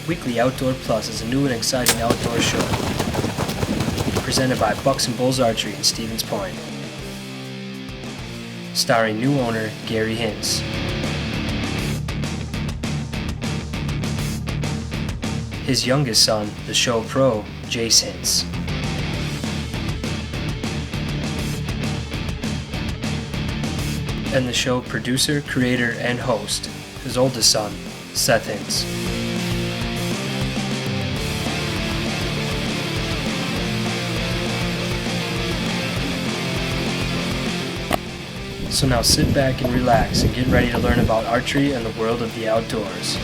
Weekly Outdoor Plus is a new and exciting outdoor show presented by Bucks and Bulls Archery in Stevens Point, starring new owner Gary Hintz. His youngest son, the show pro, Jace Hintz. And the show producer, creator, and host, his oldest son, Seth Hintz. So now sit back and relax and get ready to learn about archery and the world of the outdoors.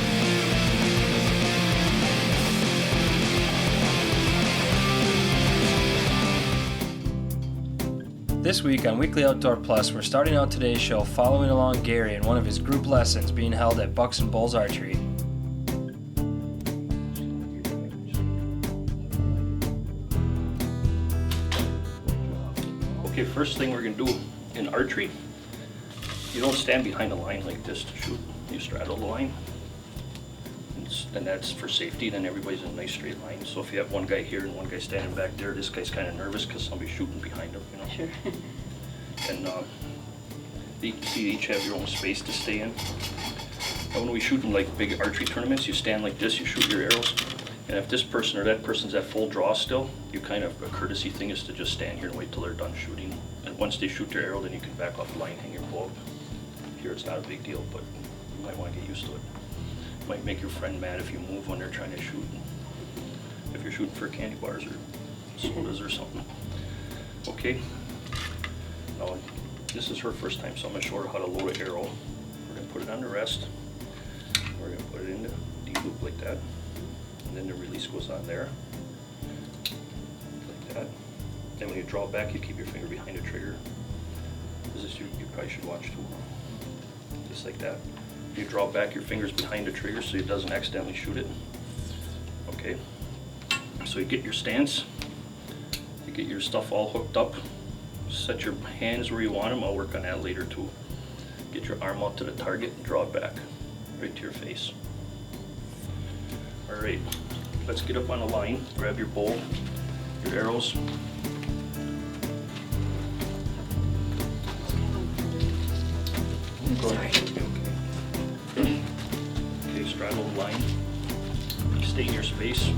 This week on Weekly Outdoor Plus, we're starting out today's show following along Gary in one of his group lessons being held at Bucks and Bulls Archery. Okay, first thing we're going to do in archery, you don't stand behind a line like this to shoot. You straddle the line, and that's for safety. Then everybody's in a nice straight line. So if you have one guy here and one guy standing back there, this guy's kind of nervous because somebody's shooting behind him, you know. Sure. And you each have your own space to stay in. And when we shoot in like big archery tournaments, you stand like this, you shoot your arrows. And if this person or that person's at full draw still, you kind of, a courtesy thing is to just stand here and wait till they're done shooting. And once they shoot their arrow, then you can back off the line, hang your bow up. Here it's not a big deal, but you might want to get used to it. It might make your friend mad if you move when they're trying to shoot. If you're shooting for candy bars or sodas or something. Okay. Now, this is her first time, so I'm going to show her how to load an arrow. We're going to put it on the rest. We're going to put it in the D-loop like that. And then the release goes on there. Like that. Then when you draw back, you keep your finger behind the trigger. This is you probably should watch too. Just like that. You draw back your fingers behind the trigger so it doesn't accidentally shoot it. Okay. So you get your stance. You get your stuff all hooked up. Set your hands where you want them. I'll work on that later too. Get your arm out to the target and draw it back. Right to your face. Alright. Let's get up on the line. Grab your bow, your arrows. Go ahead. Okay, straddle the line. Stay in your space.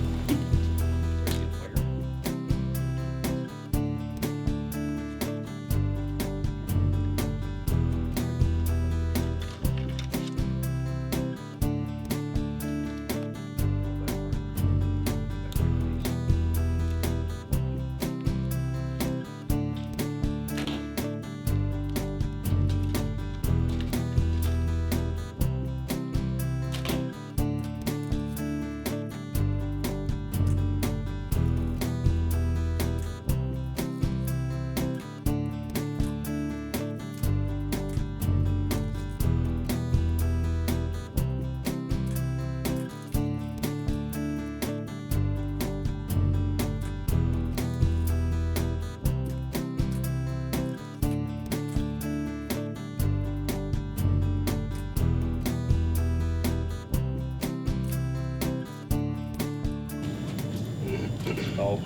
Now,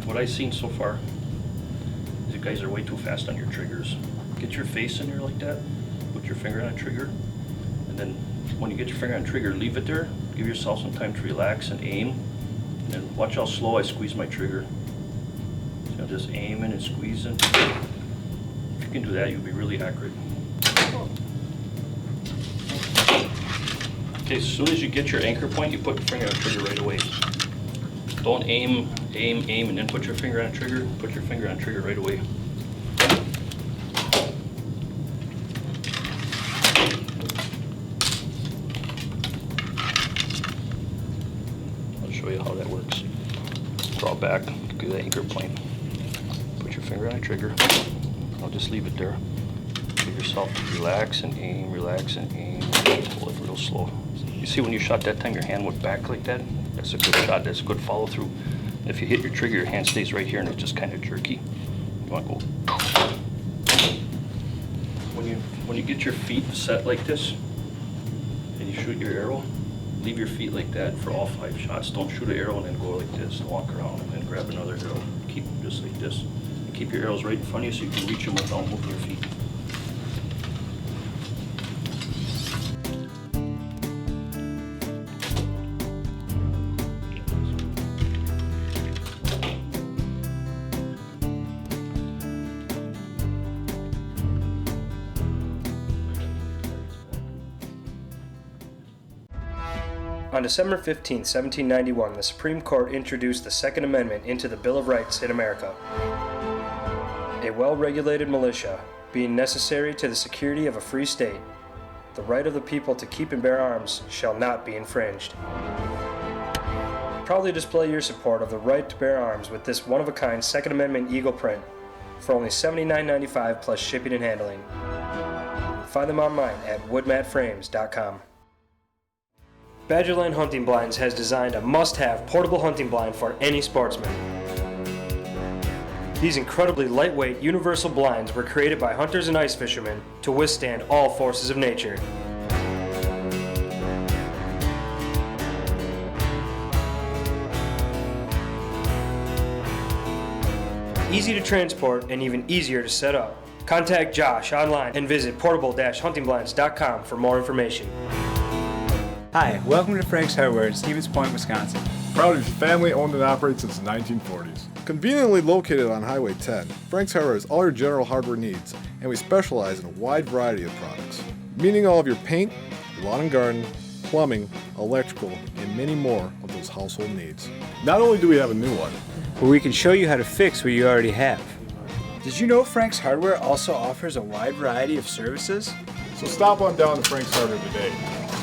what I've seen so far is you guys are way too fast on your triggers. Get your face in there like that, put your finger on a trigger, and then when you get your finger on a trigger, leave it there, give yourself some time to relax and aim, and then watch how slow I squeeze my trigger. So just aiming and squeezing. If you can do that, you'll be really accurate. Okay, as soon as you get your anchor point, you put your finger on the trigger right away. Don't aim, and then put your finger on the trigger. Put your finger on the trigger right away. I'll show you how that works. Draw back, get the anchor point. Put your finger on the trigger. I'll just leave it there. Give yourself to relax and aim, pull it real slow. You see when you shot that time, your hand went back like that? That's a good shot, that's a good follow through. If you hit your trigger, your hand stays right here and it's just kind of jerky. You want to go. When you get your feet set like this and you shoot your arrow, leave your feet like that for all 5 shots. Don't shoot an arrow and then go like this and walk around and then grab another arrow. Keep them just like this. And keep your arrows right in front of you so you can reach them without moving your feet. On December 15, 1791, the Supreme Court introduced the Second Amendment into the Bill of Rights in America. A well-regulated militia, being necessary to the security of a free state, the right of the people to keep and bear arms shall not be infringed. Proudly display your support of the right to bear arms with this one-of-a-kind Second Amendment Eagle print for only $79.95 plus shipping and handling. Find them online at woodmatframes.com. Badgerland Hunting Blinds has designed a must-have portable hunting blind for any sportsman. These incredibly lightweight universal blinds were created by hunters and ice fishermen to withstand all forces of nature. Easy to transport and even easier to set up. Contact Josh online and visit portable-huntingblinds.com for more information. Hi, welcome to Frank's Hardware in Stevens Point, Wisconsin. Proud to be family owned and operated since the 1940s. Conveniently located on Highway 10, Frank's Hardware has all your general hardware needs, and we specialize in a wide variety of products, meaning all of your paint, lawn and garden, plumbing, electrical, and many more of those household needs. Not only do we have a new one, But we can show you how to fix what you already have. Did you know Frank's Hardware also offers a wide variety of services? so stop on down to Frank's Hardware today.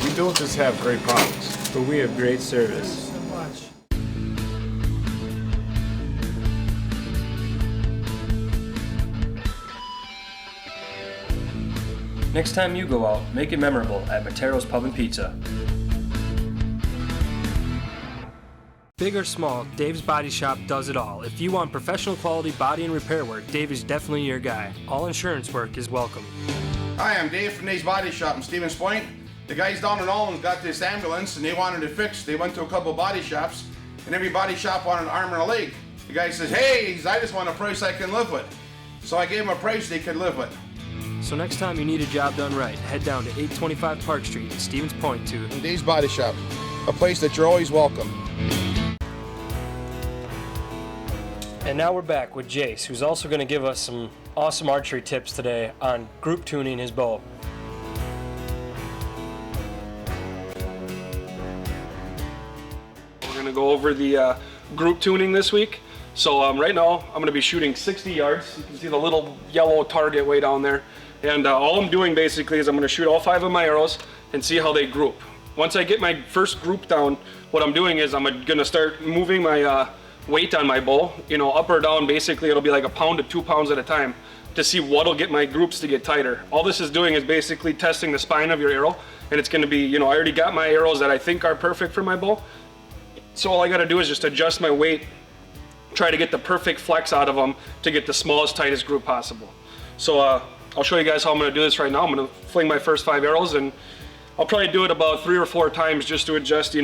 We don't just have great products, But we have great service. Next time you go out, make it memorable at Matero's Pub and Pizza. Big or small, Dave's Body Shop does it all. If you want professional quality body and repair work, Dave is definitely your guy. All insurance work is welcome. Hi, I'm Dave from Dave's Body Shop in Stevens Point. The guys down in Allen's got this ambulance and they wanted it fixed. They went to a couple body shops and every body shop wanted an arm and a leg. The guy says, hey, I just want a price I can live with. So I gave him a price they could live with. So next time you need a job done right, head down to 825 Park Street in Stevens Point to Dave's Body Shop, a place that you're always welcome. And now we're back with Jace, who's also going to give us some awesome archery tips today on group tuning his bow. We're going to go over the group tuning this week. So right now I'm going to be shooting 60 yards. You can see the little yellow target way down there. And all I'm doing basically is I'm going to shoot all 5 of my arrows and see how they group. Once I get my first group down, what I'm doing is I'm going to start moving my weight on my bow, up or down. Basically it'll be like 1 pound to 2 pounds at a time to see what'll get my groups to get tighter. All this is doing is basically testing the spine of your arrow, and it's going to be, I already got my arrows that I think are perfect for my bow. So all I got to do is just adjust my weight, try to get the perfect flex out of them to get the smallest, tightest group possible. So I'll show you guys how I'm going to do this right now. I'm going to fling my first 5 arrows, and I'll probably do it about 3 or 4 times just to adjust,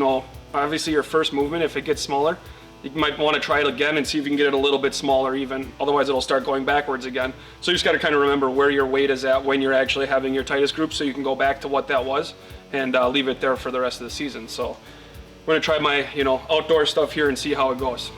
obviously your first movement. If it gets smaller, you might want to try it again and see if you can get it a little bit smaller even. Otherwise it'll start going backwards again. So you just got to kind of remember where your weight is at when you're actually having your tightest group, so you can go back to what that was and leave it there for the rest of the season. So I'm going to try my outdoor stuff here and see how it goes.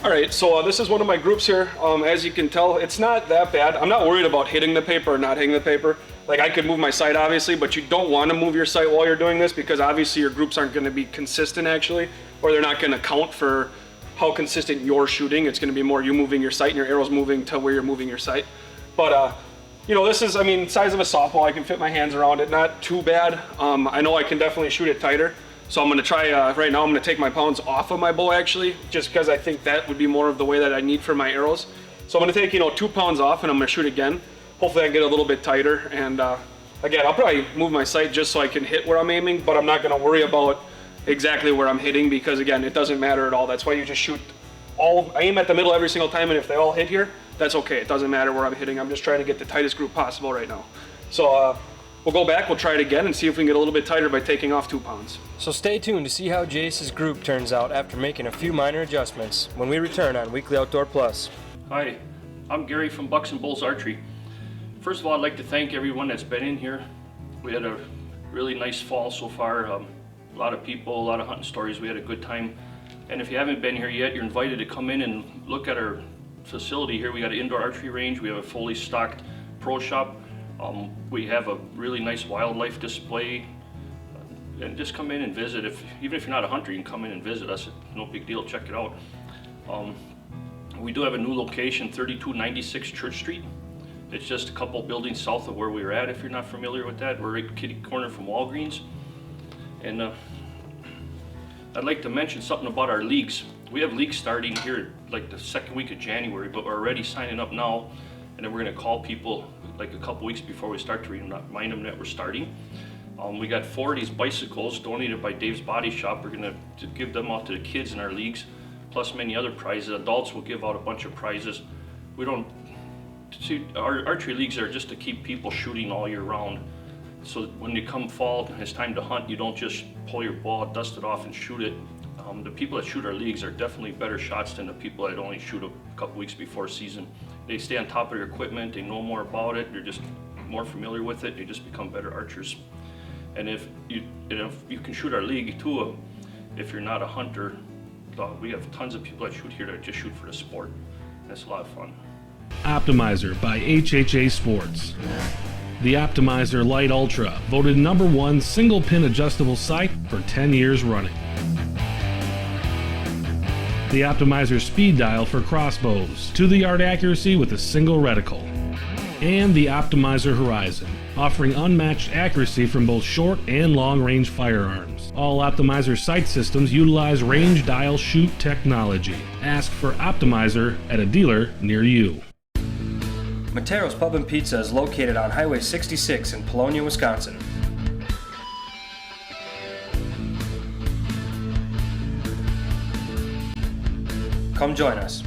All right, so this is one of my groups here. As you can tell, it's not that bad. I'm not worried about hitting the paper or not hitting the paper. Like, I could move my sight obviously, but you don't want to move your sight while you're doing this because obviously your groups aren't going to be consistent actually, or they're not going to count for how consistent you're shooting. It's going to be more you moving your sight and your arrows moving to where you're moving your sight. But you know, this is, I mean, size of a softball. I can fit my hands around it, not too bad. I know I can definitely shoot it tighter. So I'm gonna try, right now I'm gonna take my pounds off of my bow actually, just because I think that would be more of the way that I need for my arrows. So I'm gonna take, 2 pounds off and I'm gonna shoot again. Hopefully I get a little bit tighter. And again, I'll probably move my sight just so I can hit where I'm aiming, but I'm not gonna worry about exactly where I'm hitting because again, it doesn't matter at all. That's why you just shoot I aim at the middle every single time, and if they all hit here, that's okay. It doesn't matter where I'm hitting. I'm just trying to get the tightest group possible right now. So we'll go back, we'll try it again and see if we can get a little bit tighter by taking off 2 pounds. So stay tuned to see how Jace's group turns out after making a few minor adjustments when we return on Weekly Outdoor Plus. Hi, I'm Gary from Bucks and Bulls Archery. First of all, I'd like to thank everyone that's been in here. We had a really nice fall so far. A lot of people, a lot of hunting stories. We had a good time. And if you haven't been here yet, you're invited to come in and look at our facility here. We got an indoor archery range. We have a fully stocked pro shop. We have a really nice wildlife display. And just come in and visit. Even if you're not a hunter, you can come in and visit us. No big deal, check it out. We do have a new location, 3296 Church Street. It's just a couple buildings south of where we were at, if you're not familiar with that. We're right kitty corner from Walgreens. And I'd like to mention something about our leagues. We have leagues starting here like the second week of January, but we're already signing up now. And then we're gonna call people like a couple weeks before we start to remind them that we're starting. We got 4 of these bicycles donated by Dave's Body Shop. We're gonna give them out to the kids in our leagues, plus many other prizes. Adults will give out a bunch of prizes. Our archery leagues are just to keep people shooting all year round. So when you come fall and it's time to hunt, you don't just pull your bow, dust it off and shoot it. The people that shoot our leagues are definitely better shots than the people that only shoot a couple weeks before season. They stay on top of their equipment, they know more about it, they're just more familiar with it, you just become better archers. And if you can shoot our league too, if you're not a hunter, we have tons of people that shoot here that just shoot for the sport. That's a lot of fun. Optimizer by HHA Sports. The Optimizer Lite Ultra, voted #1 single pin adjustable sight for 10 years running. The Optimizer Speed Dial for crossbows, to the yard accuracy with a single reticle. And the Optimizer Horizon, offering unmatched accuracy from both short and long range firearms. All Optimizer sight systems utilize range dial shoot technology. Ask for Optimizer at a dealer near you. Matero's Pub and Pizza is located on Highway 66 in Polonia, Wisconsin. Come join us.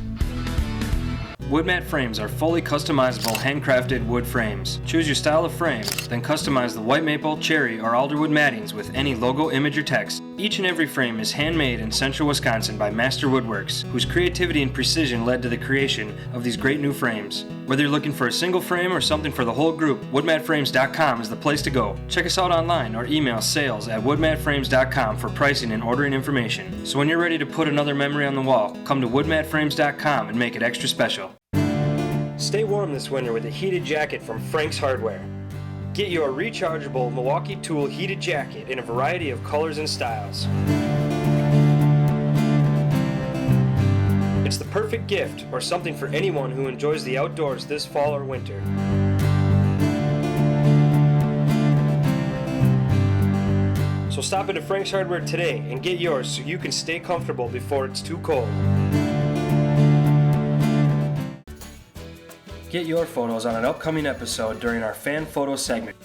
Woodmat frames are fully customizable handcrafted wood frames. Choose your style of frame, then customize the white maple, cherry, or alderwood mattings with any logo, image, or text. Each and every frame is handmade in central Wisconsin by Master Woodworks, whose creativity and precision led to the creation of these great new frames. Whether you're looking for a single frame or something for the whole group, woodmatframes.com is the place to go. Check us out online or email sales@woodmatframes.com for pricing and ordering information. So when you're ready to put another memory on the wall, come to woodmatframes.com and make it extra special. Stay warm this winter with a heated jacket from Frank's Hardware. Get your rechargeable Milwaukee Tool heated jacket in a variety of colors and styles. It's the perfect gift or something for anyone who enjoys the outdoors this fall or winter. So stop into Frank's Hardware today and get yours so you can stay comfortable before it's too cold. Get your photos on an upcoming episode during our fan photo segment.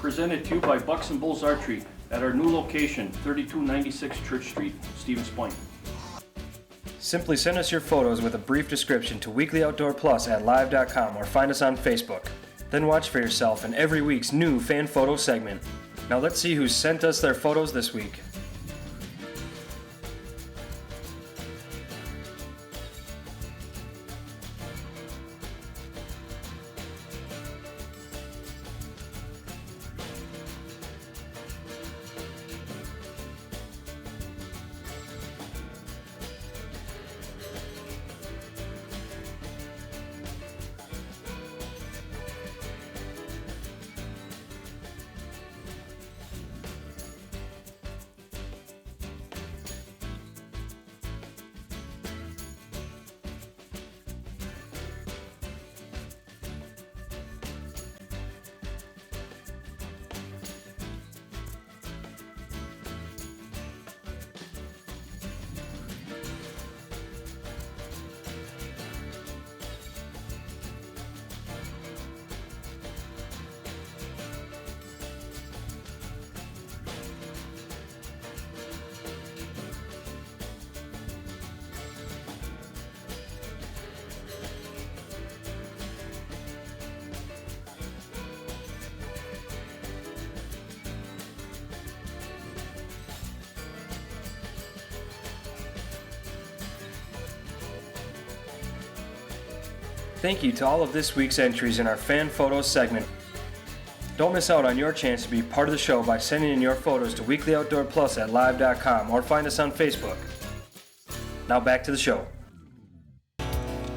Presented to you by Bucks and Bulls Archery at our new location, 3296 Church Street, Stevens Point. Simply send us your photos with a brief description to weeklyoutdoorplus@live.com or find us on Facebook. Then watch for yourself in every week's new fan photo segment. Now let's see who sent us their photos this week. Thank you to all of this week's entries in our fan photos segment. Don't miss out on your chance to be part of the show by sending in your photos to weeklyoutdoorplus@live.com or find us on Facebook. Now back to the show.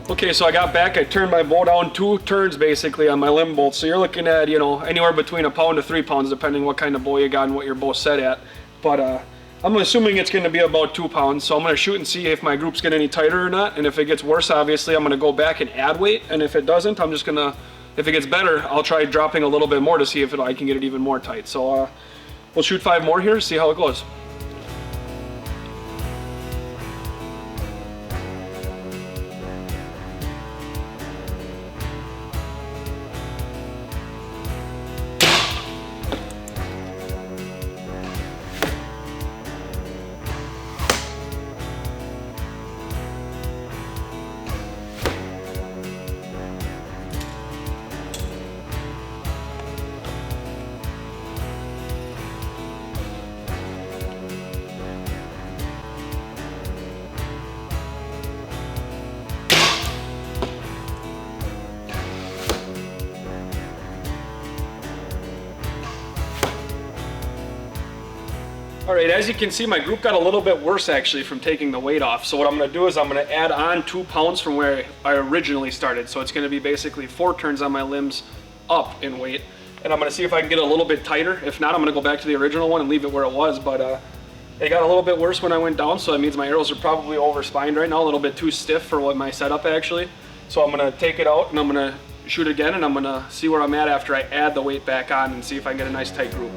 Okay, so I got back, I turned my bow down 2 turns basically on my limb bolt. So you're looking at, anywhere between a pound to 3 pounds depending what kind of bow you got and what your bow's set at. But I'm assuming it's going to be about 2 pounds. So I'm going to shoot and see if my groups get any tighter or not. And if it gets worse, obviously I'm going to go back and add weight. And if it doesn't, I'm just going to, if it gets better, I'll try dropping a little bit more to see if I can get it even more tight. So we'll shoot 5 more here, see how it goes. Alright, as you can see, my group got a little bit worse actually from taking the weight off. So what I'm going to do is I'm going to add on 2 pounds from where I originally started. So it's going to be basically 4 turns on my limbs up in weight. And I'm going to see if I can get it a little bit tighter. If not, I'm going to go back to the original one and leave it where it was. But it got a little bit worse when I went down, so that means my arrows are probably over-spined right now, a little bit too stiff for what my setup actually. So I'm going to take it out and I'm going to shoot again, and I'm going to see where I'm at after I add the weight back on and see if I can get a nice tight group.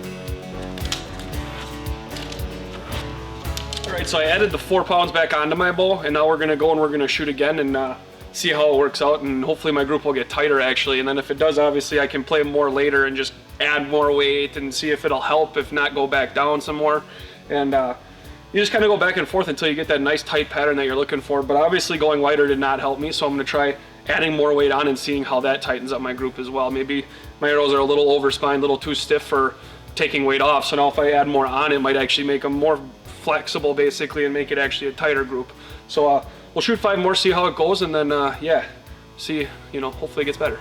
Alright, so I added the 4 pounds back onto my bow, and now we're going to go and we're going to shoot again and see how it works out, and hopefully my group will get tighter actually. And then if it does, obviously I can play more later and just add more weight and see if it'll help. If not, go back down some more. And you just kind of go back and forth until you get that nice tight pattern that you're looking for. But obviously going lighter did not help me, so I'm going to try adding more weight on and seeing how that tightens up my group as well. Maybe my arrows are a little overspined, a little too stiff for taking weight off, so now if I add more on, it might actually make them more flexible basically and make it actually a tighter group. So we'll shoot 5 more, see how it goes, and then yeah, see, hopefully it gets better.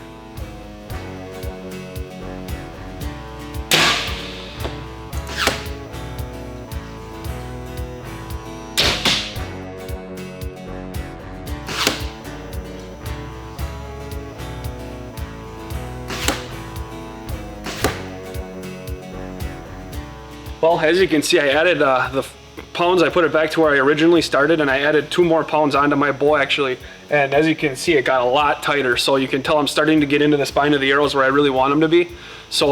Well, as you can see, I added the pounds, I put it back to where I originally started, and I added 2 more pounds onto my bow actually. And as you can see, it got a lot tighter, so you can tell I'm starting to get into the spine of the arrows where I really want them to be. So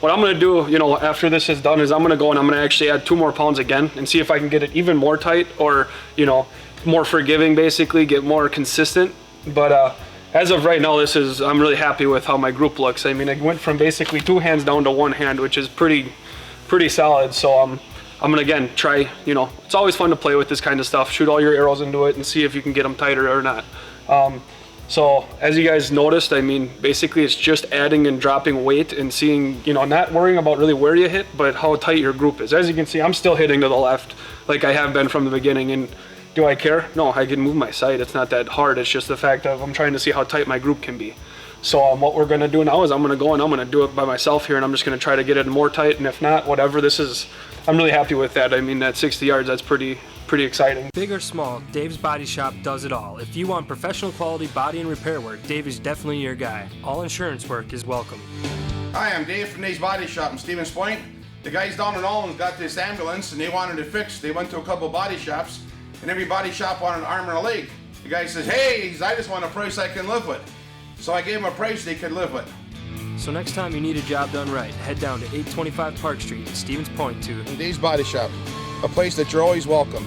what I'm gonna do, after this is done, is I'm gonna go and I'm gonna actually add 2 more pounds again and see if I can get it even more tight, or more forgiving basically, get more consistent. But as of right now, I'm really happy with how my group looks. I mean, I went from basically 2 hands down to 1 hand, which is pretty solid. So I'm gonna again try, it's always fun to play with this kind of stuff, shoot all your arrows into it and see if you can get them tighter or not. So as you guys noticed, I mean, basically it's just adding and dropping weight and seeing, not worrying about really where you hit, but how tight your group is. As you can see, I'm still hitting to the left like I have been from the beginning. And do I care? No, I can move my sight. It's not that hard. It's just the fact of I'm trying to see how tight my group can be. So what we're gonna do now is I'm gonna go and I'm gonna do it by myself here, and I'm just gonna try to get it more tight. And if not, whatever, I'm really happy with that. I mean, at 60 yards, that's pretty exciting. Big or small, Dave's Body Shop does it all. If you want professional quality body and repair work, Dave is definitely your guy. All insurance work is welcome. Hi, I'm Dave from Dave's Body Shop in Stevens Point. The guys down in Allen's got this ambulance and they wanted it fixed. They went to a couple body shops, and every body shop wanted an arm and a leg. The guy says, hey, I just want a price I can live with. So I gave him a price they could live with. So next time you need a job done right, head down to 825 Park Street in Stevens Point to Dave's Body Shop, a place that you're always welcome.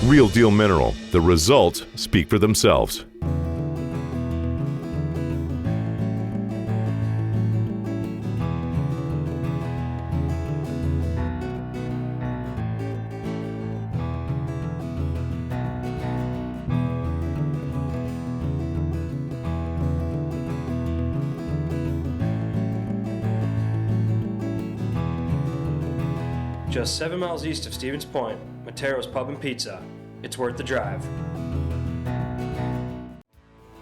Real Deal Mineral. The results speak for themselves. Just 7 miles east of Stevens Point, Matero's Pub and Pizza. It's worth the drive.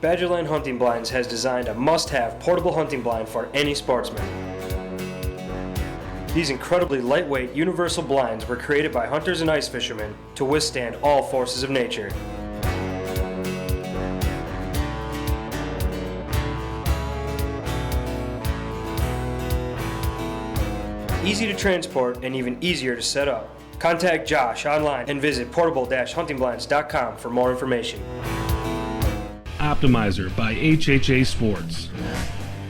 Badgerland Hunting Blinds has designed a must-have portable hunting blind for any sportsman. These incredibly lightweight universal blinds were created by hunters and ice fishermen to withstand all forces of nature. Easy to transport and even easier to set up. Contact Josh online and visit portable-huntingblinds.com for more information. Optimizer by HHA Sports.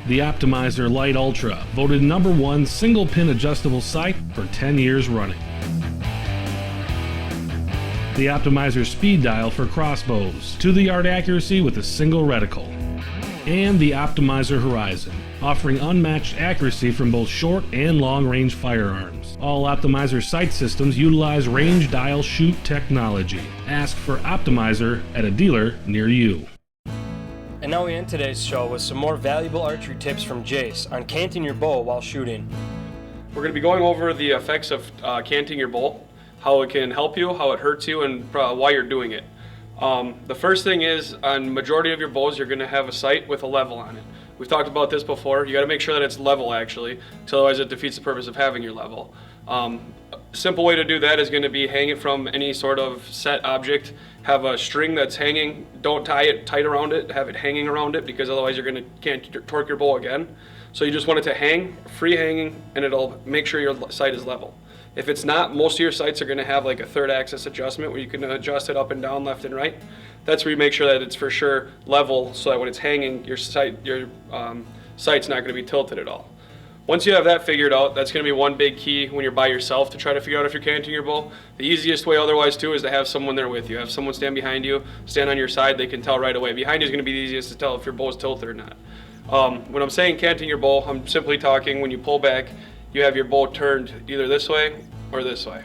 The Optimizer Lite Ultra, voted #1 single pin adjustable sight for 10 years running. The Optimizer Speed Dial for crossbows, to the yard accuracy with a single reticle. And the Optimizer Horizon, offering unmatched accuracy from both short and long range firearms. All Optimizer sight systems utilize range dial shoot technology. Ask for Optimizer at a dealer near you. And now we end today's show with some more valuable archery tips from Jace on canting your bow while shooting. We're going to be going over the effects of canting your bow, how it can help you, how it hurts you, and why you're doing it. The first thing is, on majority of your bows, you're going to have a sight with a level on it. We've talked about this before. You got to make sure that it's level, actually, because otherwise it defeats the purpose of having your level. A simple way to do that is going to be hang it from any sort of set object. Have a string that's hanging. Don't tie it tight around it. Have it hanging around it, because otherwise can't torque your bow again. So you just want it to hang, free hanging, and it'll make sure your sight is level. If it's not, most of your sights are going to have like a third axis adjustment where you can adjust it up and down, left and right. That's where you make sure that it's for sure level, so that when it's hanging, your sight's not going to be tilted at all. Once you have that figured out, that's going to be one big key when you're by yourself to try to figure out if you're canting your bow. The easiest way otherwise too is to have someone there with you. Have someone stand behind you, stand on your side, they can tell right away. Behind you is going to be the easiest to tell if your bow is tilted or not. When I'm saying canting your bow, I'm simply talking when you pull back, you have your bow turned either this way or this way.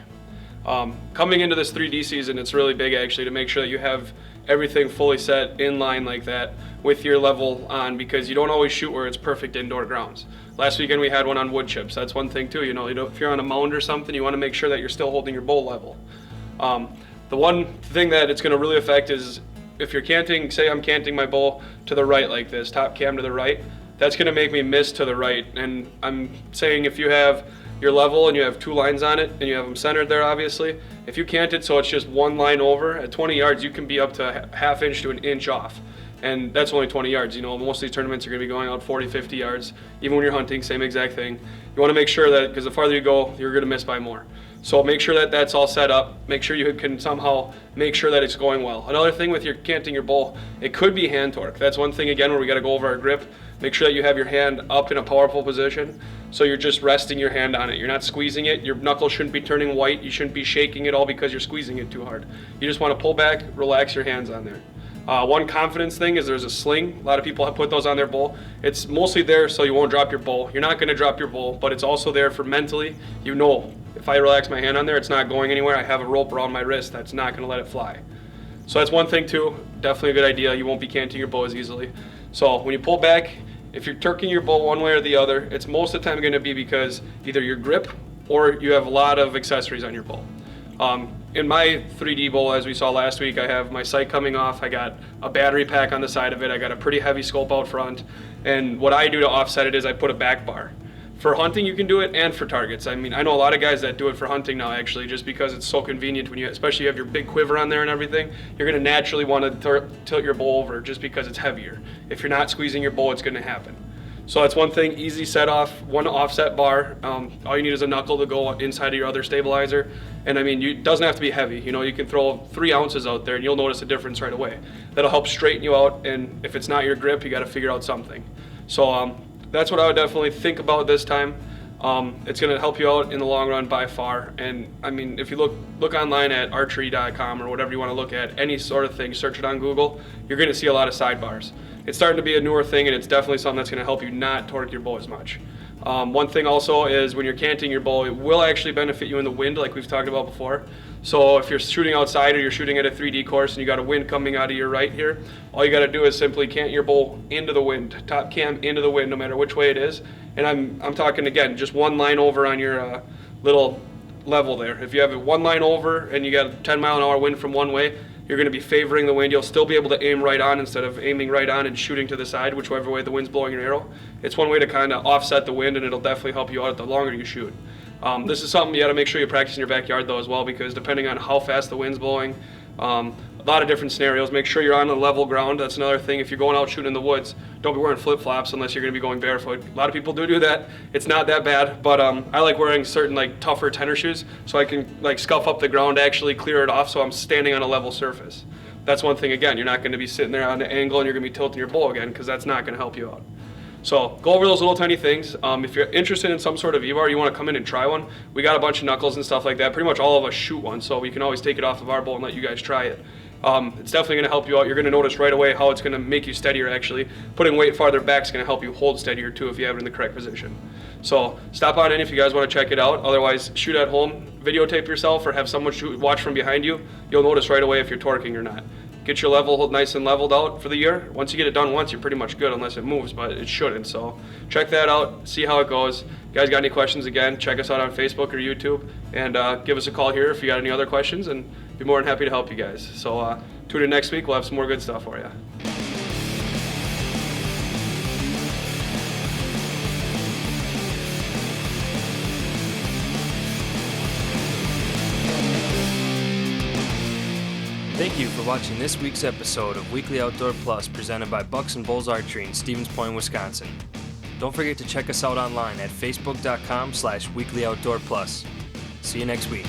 Coming into this 3D season, it's really big actually to make sure that you have everything fully set in line like that with your level on, because you don't always shoot where it's perfect indoor grounds. Last weekend we had one on wood chips. That's one thing too, if you're on a mound or something, you want to make sure that you're still holding your bow level. The one thing that it's going to really affect is if you're canting, say I'm canting my bow to the right like this, top cam to the right, that's going to make me miss to the right. And I'm saying if you have your level and you have 2 lines on it and you have them centered there, obviously, if you cant it so it's just 1 line over, at 20 yards you can be up to ½ inch to 1 inch off. And that's only 20 yards. Most of these tournaments are going to be going out 40, 50 yards. Even when you're hunting, same exact thing. You want to make sure that, because the farther you go, you're going to miss by more. So make sure that that's all set up. Make sure you can somehow make sure that it's going well. Another thing with your canting your bow, it could be hand torque. That's one thing, again, where we got to go over our grip. Make sure that you have your hand up in a powerful position, so you're just resting your hand on it. You're not squeezing it. Your knuckle shouldn't be turning white. You shouldn't be shaking it all because you're squeezing it too hard. You just want to pull back, relax your hands on there. One confidence thing is there's a sling. A lot of people have put those on their bow. It's mostly there so you won't drop your bow. You're not going to drop your bow, but it's also there for mentally. If I relax my hand on there, it's not going anywhere. I have a rope around my wrist that's not going to let it fly. So that's one thing too. Definitely a good idea. You won't be canting your bow as easily. So when you pull back, if you're turking your bow one way or the other, it's most of the time going to be because either your grip or you have a lot of accessories on your bow. In my 3D bow, as we saw last week, I have my sight coming off, I got a battery pack on the side of it, I got a pretty heavy scope out front, and what I do to offset it is I put a back bar. For hunting you can do it, and for targets. I know a lot of guys that do it for hunting now actually, just because it's so convenient when especially you have your big quiver on there and everything, you're going to naturally want to tilt your bow over just because it's heavier. If you're not squeezing your bow, it's going to happen. So that's one thing, easy set off, one offset bar. All you need is a knuckle to go inside of your other stabilizer. And it doesn't have to be heavy. You can throw 3 ounces out there and you'll notice a difference right away. That'll help straighten you out, and if it's not your grip, you got to figure out something. So that's what I would definitely think about this time. It's going to help you out in the long run by far. And if you look online at archery.com or whatever you want to look at, any sort of thing, search it on Google, you're going to see a lot of sidebars. It's starting to be a newer thing, and it's definitely something that's going to help you not torque your bow as much. One thing also is when you're canting your bow, it will actually benefit you in the wind like we've talked about before. So if you're shooting outside or you're shooting at a 3D course and you got a wind coming out of your right here, all you got to do is simply cant your bow into the wind, top cam into the wind, no matter which way it is. And I'm talking, again, just 1 line over on your little level there. If you have it one line over and you got a 10-mile-an-hour wind from one way, you're going to be favoring the wind. You'll still be able to aim right on instead of aiming right on and shooting to the side, whichever way the wind's blowing your arrow. It's one way to kind of offset the wind, and it'll definitely help you out the longer you shoot. This is something you got to make sure you practice in your backyard though as well, because depending on how fast the wind's blowing, a lot of different scenarios. Make sure you're on a level ground. That's another thing. If you're going out shooting in the woods, don't be wearing flip-flops unless you're going to be going barefoot. A lot of people do that. It's not that bad, but I like wearing certain like tougher tenor shoes so I can like scuff up the ground, actually clear it off so I'm standing on a level surface. That's one thing. Again, you're not going to be sitting there on an angle and you're going to be tilting your bow again, because that's not going to help you out. So go over those little tiny things. If you're interested in some sort of EVAR, you want to come in and try one, we got a bunch of knuckles and stuff like that. Pretty much all of us shoot one, so we can always take it off of our bow and let you guys try it. It's definitely going to help you out. You're going to notice right away how it's going to make you steadier actually. Putting weight farther back is going to help you hold steadier too if you have it in the correct position. So stop on in if you guys want to check it out. Otherwise, shoot at home, videotape yourself, or have someone watch from behind you. You'll notice right away if you're torquing or not. Get your level nice and leveled out for the year. Once you get it done once, you're pretty much good unless it moves, but it shouldn't. So check that out, see how it goes. You guys got any questions, again, check us out on Facebook or YouTube, and give us a call here if you got any other questions, and be more than happy to help you guys. So tune in next week, we'll have some more good stuff for you. Thank you for watching this week's episode of Weekly Outdoor Plus presented by Bucks and Bulls Archery in Stevens Point, Wisconsin. Don't forget to check us out online at facebook.com/weeklyoutdoorplus. See you next week.